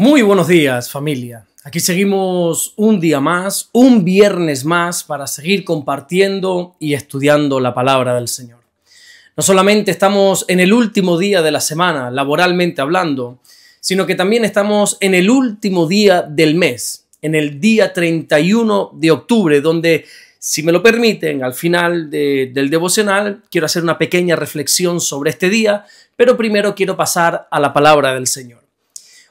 Muy buenos días, familia. Aquí seguimos un día más, un viernes más para seguir compartiendo y estudiando la palabra del Señor. No solamente estamos en el último día de la semana, laboralmente hablando, sino que también estamos en el último día del mes, en el día 31 de octubre, donde, si me lo permiten, al final del devocional, quiero hacer una pequeña reflexión sobre este día, pero primero quiero pasar a la palabra del Señor.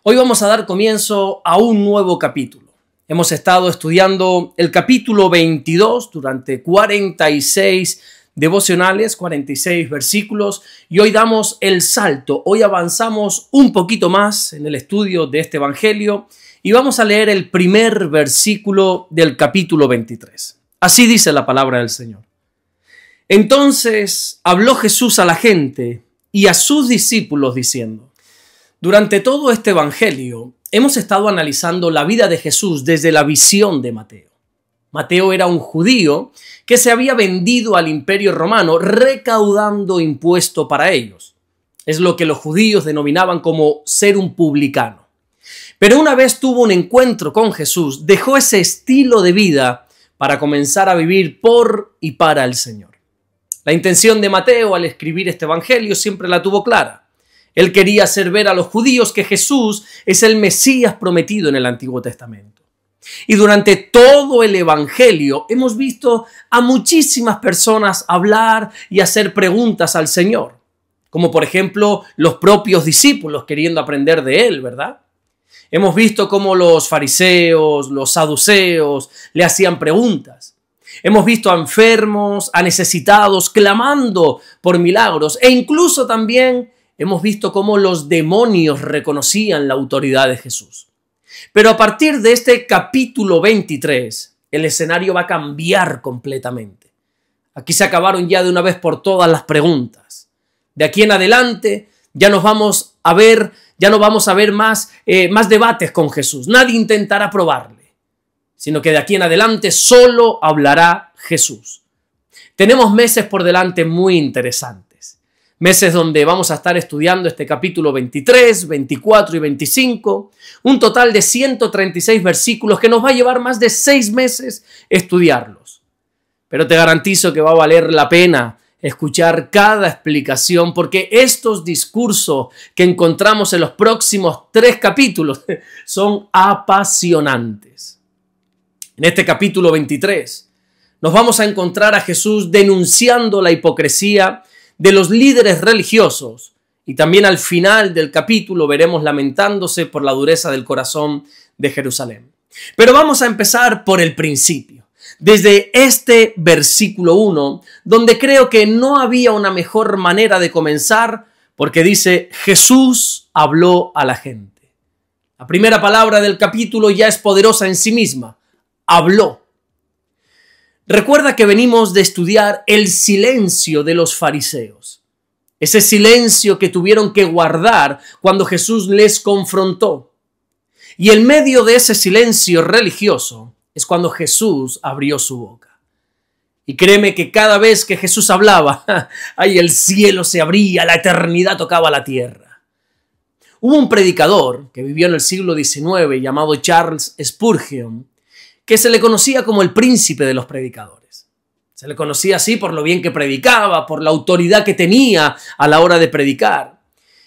Hoy vamos a dar comienzo a un nuevo capítulo. Hemos estado estudiando el capítulo 22 durante 46 devocionales, 46 versículos, y hoy damos el salto. Hoy avanzamos un poquito más en el estudio de este evangelio y vamos a leer el primer versículo del capítulo 23. Así dice la palabra del Señor. Entonces habló Jesús a la gente y a sus discípulos diciendo: durante todo este evangelio hemos estado analizando la vida de Jesús desde la visión de Mateo. Mateo era un judío que se había vendido al imperio romano recaudando impuesto para ellos. Es lo que los judíos denominaban como ser un publicano. Pero una vez tuvo un encuentro con Jesús, dejó ese estilo de vida para comenzar a vivir por y para el Señor. La intención de Mateo al escribir este evangelio siempre la tuvo clara. Él quería hacer ver a los judíos que Jesús es el Mesías prometido en el Antiguo Testamento. Y durante todo el evangelio hemos visto a muchísimas personas hablar y hacer preguntas al Señor, como por ejemplo los propios discípulos queriendo aprender de él, ¿verdad? Hemos visto cómo los fariseos, los saduceos le hacían preguntas. Hemos visto a enfermos, a necesitados clamando por milagros e incluso también hemos visto cómo los demonios reconocían la autoridad de Jesús. Pero a partir de este capítulo 23, el escenario va a cambiar completamente. Aquí se acabaron ya de una vez por todas las preguntas. De aquí en adelante ya no vamos a ver más debates con Jesús. Nadie intentará probarle, sino que de aquí en adelante solo hablará Jesús. Tenemos meses por delante muy interesantes. Meses donde vamos a estar estudiando este capítulo 23, 24 y 25, un total de 136 versículos que nos va a llevar más de 6 meses estudiarlos. Pero te garantizo que va a valer la pena escuchar cada explicación, porque estos discursos que encontramos en los próximos 3 capítulos son apasionantes. En este capítulo 23 nos vamos a encontrar a Jesús denunciando la hipocresía de los líderes religiosos, y también al final del capítulo veremos lamentándose por la dureza del corazón de Jerusalén. Pero vamos a empezar por el principio, desde este versículo 1, donde creo que no había una mejor manera de comenzar, porque dice: Jesús habló a la gente. La primera palabra del capítulo ya es poderosa en sí misma: habló. Recuerda que venimos de estudiar el silencio de los fariseos, ese silencio que tuvieron que guardar cuando Jesús les confrontó. Y en medio de ese silencio religioso es cuando Jesús abrió su boca. Y créeme que cada vez que Jesús hablaba, ahí el cielo se abría, la eternidad tocaba la tierra. Hubo un predicador que vivió en el siglo XIX llamado Charles Spurgeon, que se le conocía como el príncipe de los predicadores. Se le conocía así por lo bien que predicaba, por la autoridad que tenía a la hora de predicar.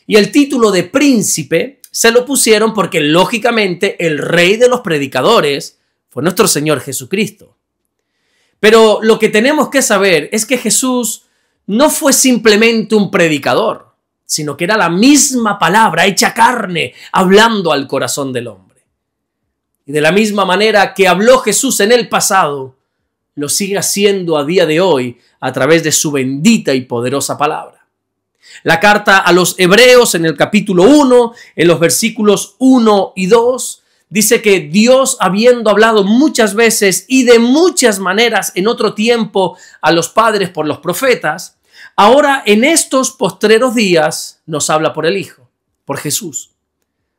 Y el título de príncipe se lo pusieron porque, lógicamente, el rey de los predicadores fue nuestro Señor Jesucristo. Pero lo que tenemos que saber es que Jesús no fue simplemente un predicador, sino que era la misma palabra hecha carne, hablando al corazón del hombre. Y de la misma manera que habló Jesús en el pasado, lo sigue haciendo a día de hoy a través de su bendita y poderosa palabra. La carta a los Hebreos en el capítulo 1, en los versículos 1 y 2, dice que Dios, habiendo hablado muchas veces y de muchas maneras en otro tiempo a los padres por los profetas, ahora en estos postreros días nos habla por el Hijo, por Jesús.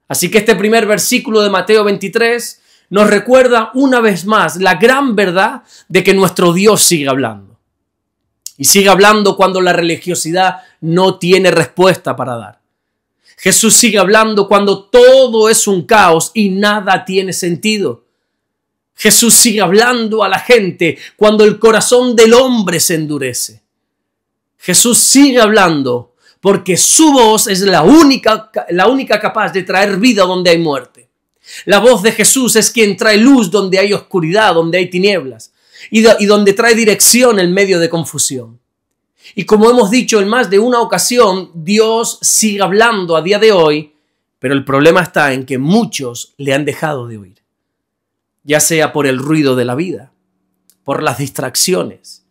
Así que este primer versículo de Mateo 23 nos recuerda una vez más la gran verdad de que nuestro Dios sigue hablando. Y sigue hablando cuando la religiosidad no tiene respuesta para dar. Jesús sigue hablando cuando todo es un caos y nada tiene sentido. Jesús sigue hablando a la gente cuando el corazón del hombre se endurece. Jesús sigue hablando porque su voz es la única capaz de traer vida donde hay muerte. La voz de Jesús es quien trae luz donde hay oscuridad, donde hay tinieblas, y donde trae dirección en medio de confusión. Y como hemos dicho en más de una ocasión, Dios sigue hablando a día de hoy, pero el problema está en que muchos le han dejado de oír. Ya sea por el ruido de la vida, por las distracciones,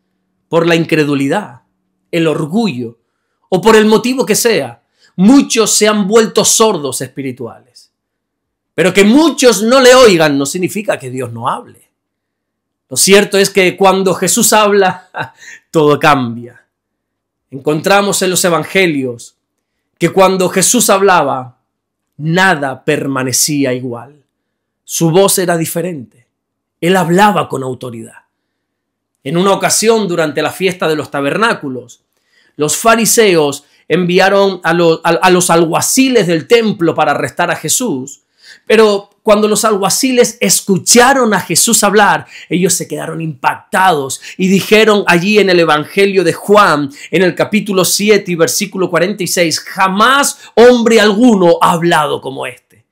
por la incredulidad, el orgullo o por el motivo que sea, muchos se han vuelto sordos espirituales. Pero que muchos no le oigan no significa que Dios no hable. Lo cierto es que cuando Jesús habla, todo cambia. Encontramos en los evangelios que cuando Jesús hablaba, nada permanecía igual. Su voz era diferente. Él hablaba con autoridad. En una ocasión, durante la fiesta de los tabernáculos, los fariseos enviaron a los alguaciles del templo para arrestar a Jesús. Pero cuando los alguaciles escucharon a Jesús hablar, ellos se quedaron impactados y dijeron allí en el Evangelio de Juan, en el capítulo 7 y versículo 46, jamás hombre alguno ha hablado como este.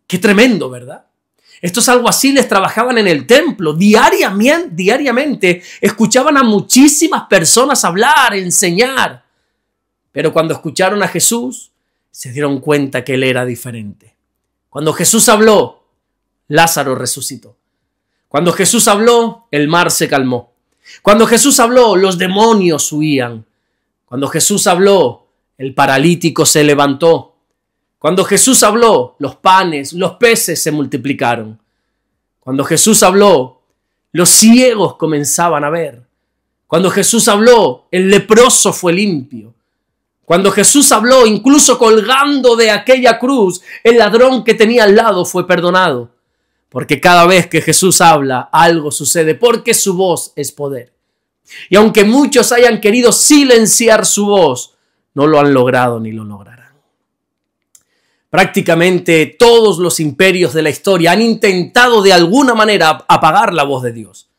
Qué tremendo, ¿verdad? Estos alguaciles trabajaban en el templo diariamente, escuchaban a muchísimas personas hablar, enseñar. Pero cuando escucharon a Jesús, se dieron cuenta que él era diferente. Cuando Jesús habló, Lázaro resucitó. Cuando Jesús habló, el mar se calmó. Cuando Jesús habló, los demonios huían. Cuando Jesús habló, el paralítico se levantó. Cuando Jesús habló, los panes, los peces se multiplicaron. Cuando Jesús habló, los ciegos comenzaban a ver. Cuando Jesús habló, el leproso fue limpio. Cuando Jesús habló, incluso colgando de aquella cruz, el ladrón que tenía al lado fue perdonado. Porque cada vez que Jesús habla, algo sucede, porque su voz es poder. Y aunque muchos hayan querido silenciar su voz, no lo han logrado ni lo lograrán. Prácticamente todos los imperios de la historia han intentado de alguna manera apagar la voz de Dios.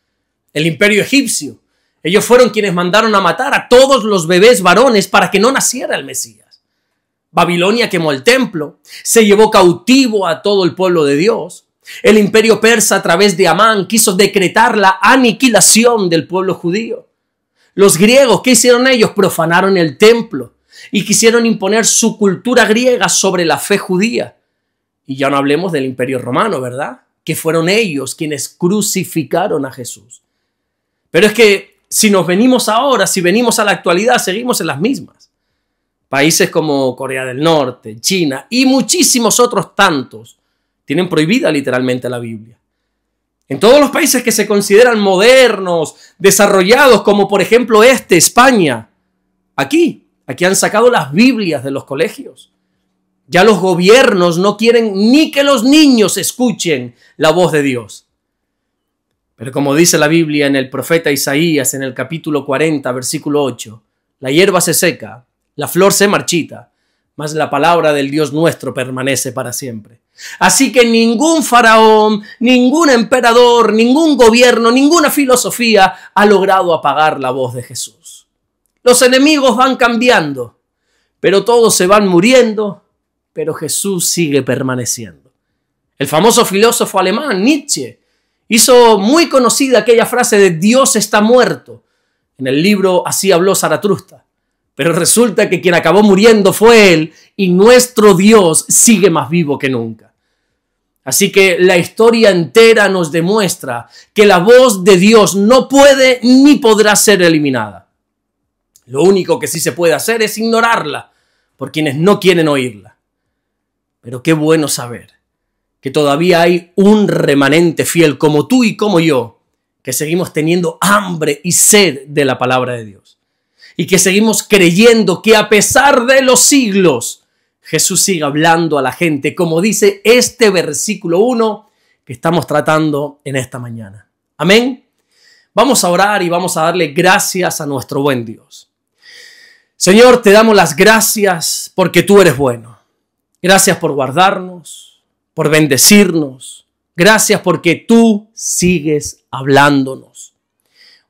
El imperio egipcio, ellos fueron quienes mandaron a matar a todos los bebés varones para que no naciera el Mesías. Babilonia quemó el templo, se llevó cautivo a todo el pueblo de Dios. El imperio persa a través de Amán quiso decretar la aniquilación del pueblo judío. Los griegos, ¿qué hicieron ellos? Profanaron el templo y quisieron imponer su cultura griega sobre la fe judía. Y ya no hablemos del imperio romano, ¿verdad? Que fueron ellos quienes crucificaron a Jesús. Pero es que si venimos a la actualidad, seguimos en las mismas. Países como Corea del Norte, China y muchísimos otros tantos tienen prohibida literalmente la Biblia. En todos los países que se consideran modernos, desarrollados, como por ejemplo España, aquí han sacado las Biblias de los colegios. Ya los gobiernos no quieren ni que los niños escuchen la voz de Dios. Pero como dice la Biblia en el profeta Isaías, en el capítulo 40, versículo 8, la hierba se seca, la flor se marchita, mas la palabra del Dios nuestro permanece para siempre. Así que ningún faraón, ningún emperador, ningún gobierno, ninguna filosofía ha logrado apagar la voz de Jesús. Los enemigos van cambiando, pero todos se van muriendo, pero Jesús sigue permaneciendo. El famoso filósofo alemán Nietzsche hizo muy conocida aquella frase de Dios está muerto. En el libro Así habló Zaratustra. Pero resulta que quien acabó muriendo fue él y nuestro Dios sigue más vivo que nunca. Así que la historia entera nos demuestra que la voz de Dios no puede ni podrá ser eliminada. Lo único que sí se puede hacer es ignorarla por quienes no quieren oírla. Pero qué bueno saber que todavía hay un remanente fiel como tú y como yo, que seguimos teniendo hambre y sed de la palabra de Dios. Y que seguimos creyendo que a pesar de los siglos, Jesús sigue hablando a la gente, como dice este versículo 1 que estamos tratando en esta mañana. Amén. Vamos a orar y vamos a darle gracias a nuestro buen Dios. Señor, te damos las gracias porque tú eres bueno. Gracias por guardarnos, por bendecirnos. Gracias porque tú sigues hablándonos.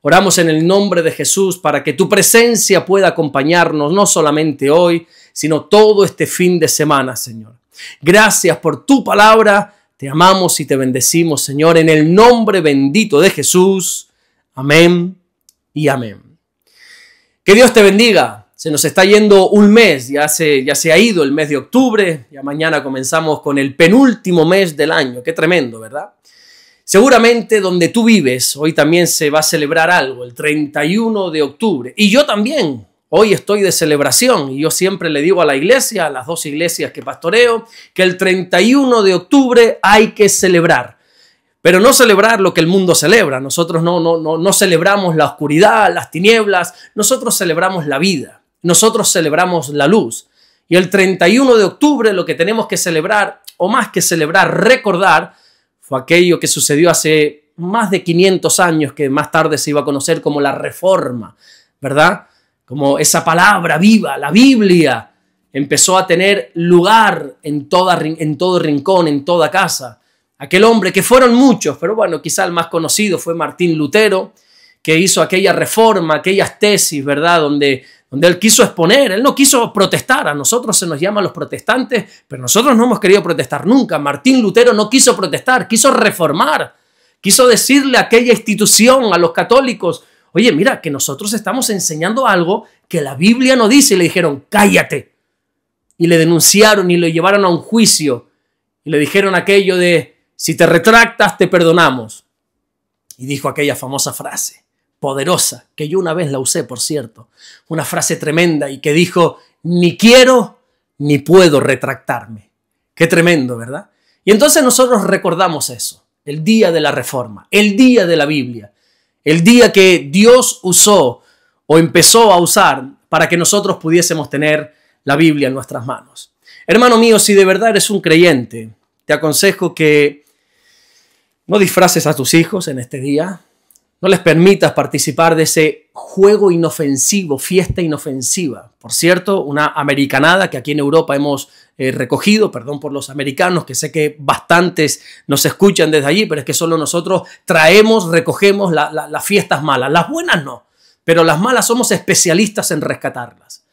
Oramos en el nombre de Jesús para que tu presencia pueda acompañarnos no solamente hoy, sino todo este fin de semana, Señor. Gracias por tu palabra. Te amamos y te bendecimos, Señor, en el nombre bendito de Jesús. Amén y amén. Que Dios te bendiga. Se nos está yendo un mes, ya se ha ido el mes de octubre, ya mañana comenzamos con el penúltimo mes del año. Qué tremendo, ¿verdad? Seguramente donde tú vives, hoy también se va a celebrar algo, el 31 de octubre. Y yo también, hoy estoy de celebración y yo siempre le digo a la iglesia, a las 2 iglesias que pastoreo, que el 31 de octubre hay que celebrar. Pero no celebrar lo que el mundo celebra. Nosotros no celebramos la oscuridad, las tinieblas. Nosotros celebramos la vida. Nosotros celebramos la luz. Y el 31 de octubre lo que tenemos que celebrar, o más que celebrar, recordar, fue aquello que sucedió hace más de 500 años, que más tarde se iba a conocer como la Reforma, ¿verdad? Como esa palabra viva, la Biblia, empezó a tener lugar en todo rincón, en toda casa. Aquel hombre, que fueron muchos, pero bueno, quizá el más conocido fue Martín Lutero, que hizo aquella reforma, aquellas tesis, ¿verdad? Donde él quiso exponer, él no quiso protestar. A nosotros se nos llama los protestantes, pero nosotros no hemos querido protestar nunca. Martín Lutero no quiso protestar, quiso reformar, quiso decirle a aquella institución, a los católicos, oye, mira, que nosotros estamos enseñando algo que la Biblia no dice. Y le dijeron, cállate. Y le denunciaron y lo llevaron a un juicio. Y le dijeron aquello de, si te retractas, te perdonamos. Y dijo aquella famosa frase, poderosa, que yo una vez la usé, por cierto, una frase tremenda y que dijo, ni quiero ni puedo retractarme. Qué tremendo, ¿verdad? Y entonces nosotros recordamos eso, el día de la Reforma, el día de la Biblia, el día que Dios usó o empezó a usar para que nosotros pudiésemos tener la Biblia en nuestras manos. Hermano mío, si de verdad eres un creyente, te aconsejo que no disfraces a tus hijos en este día. No les permitas participar de ese juego inofensivo, fiesta inofensiva. Por cierto, una americanada que aquí en Europa hemos recogido, perdón por los americanos, que sé que bastantes nos escuchan desde allí, pero es que solo nosotros recogemos las fiestas malas. Las buenas no, pero las malas somos especialistas en rescatarlas.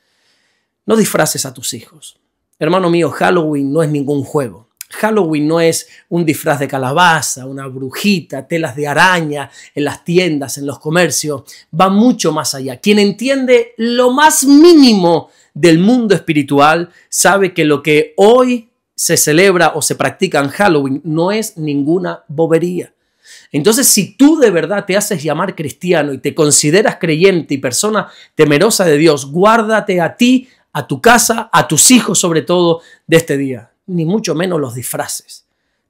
No disfraces a tus hijos. Hermano mío, Halloween no es ningún juego. Halloween no es un disfraz de calabaza, una brujita, telas de araña en las tiendas, en los comercios. Va mucho más allá. Quien entiende lo más mínimo del mundo espiritual sabe que lo que hoy se celebra o se practica en Halloween no es ninguna bobería. Entonces, si tú de verdad te haces llamar cristiano y te consideras creyente y persona temerosa de Dios, guárdate a ti, a tu casa, a tus hijos sobre todo de este día. Ni mucho menos los disfraces.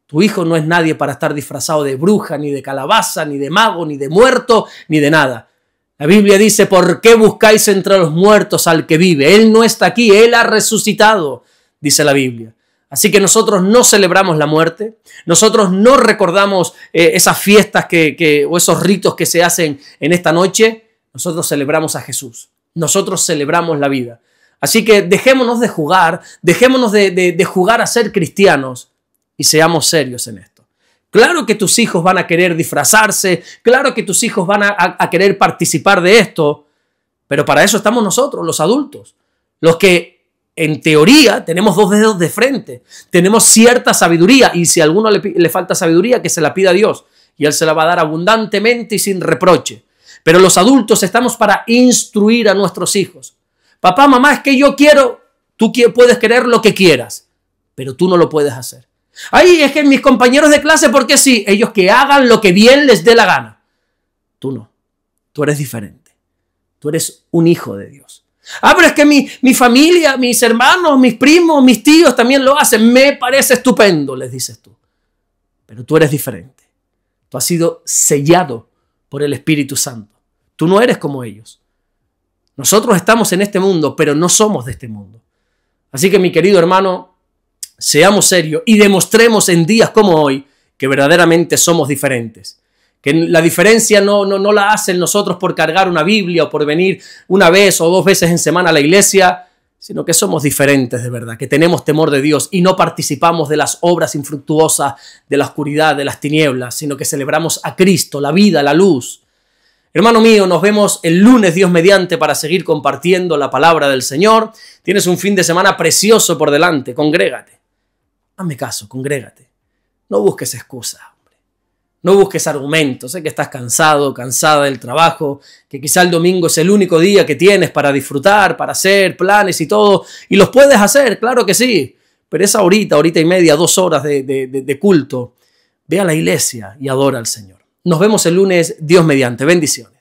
Tu hijo no es nadie para estar disfrazado de bruja, ni de calabaza, ni de mago, ni de muerto, ni de nada. La Biblia dice, ¿por qué buscáis entre los muertos al que vive? Él no está aquí, Él ha resucitado, dice la Biblia. Así que nosotros no celebramos la muerte, nosotros no recordamos esas fiestas o esos ritos que se hacen en esta noche. Nosotros celebramos a Jesús, nosotros celebramos la vida. Así que dejémonos de jugar, dejémonos de jugar a ser cristianos y seamos serios en esto. Claro que tus hijos van a querer disfrazarse, claro que tus hijos van a querer participar de esto, pero para eso estamos nosotros, los adultos, los que en teoría tenemos 2 dedos de frente, tenemos cierta sabiduría y si a alguno le falta sabiduría, que se la pida a Dios y Él se la va a dar abundantemente y sin reproche. Pero los adultos estamos para instruir a nuestros hijos. Papá, mamá, es que yo quiero, tú puedes querer lo que quieras, pero tú no lo puedes hacer. Ay, es que mis compañeros de clase, ¿por qué sí? Ellos que hagan lo que bien les dé la gana. Tú no, tú eres diferente. Tú eres un hijo de Dios. Ah, pero es que mi familia, mis hermanos, mis primos, mis tíos también lo hacen. Me parece estupendo, les dices tú. Pero tú eres diferente. Tú has sido sellado por el Espíritu Santo. Tú no eres como ellos. Nosotros estamos en este mundo, pero no somos de este mundo. Así que, mi querido hermano, seamos serios y demostremos en días como hoy que verdaderamente somos diferentes. Que la diferencia no la hacen nosotros por cargar una Biblia o por venir una vez o 2 veces en semana a la iglesia. sino que somos diferentes de verdad, que tenemos temor de Dios y no participamos de las obras infructuosas de la oscuridad, de las tinieblas, sino que celebramos a Cristo, la vida, la luz. Hermano mío, nos vemos el lunes, Dios mediante, para seguir compartiendo la palabra del Señor. Tienes un fin de semana precioso por delante, congrégate. Hazme caso, congrégate. No busques excusas. No busques argumentos, sé que estás cansado, cansada del trabajo, que quizá el domingo es el único día que tienes para disfrutar, para hacer planes y todo, y los puedes hacer, claro que sí, pero esa horita y media, 2 horas de culto, ve a la iglesia y adora al Señor. Nos vemos el lunes, Dios mediante, bendiciones.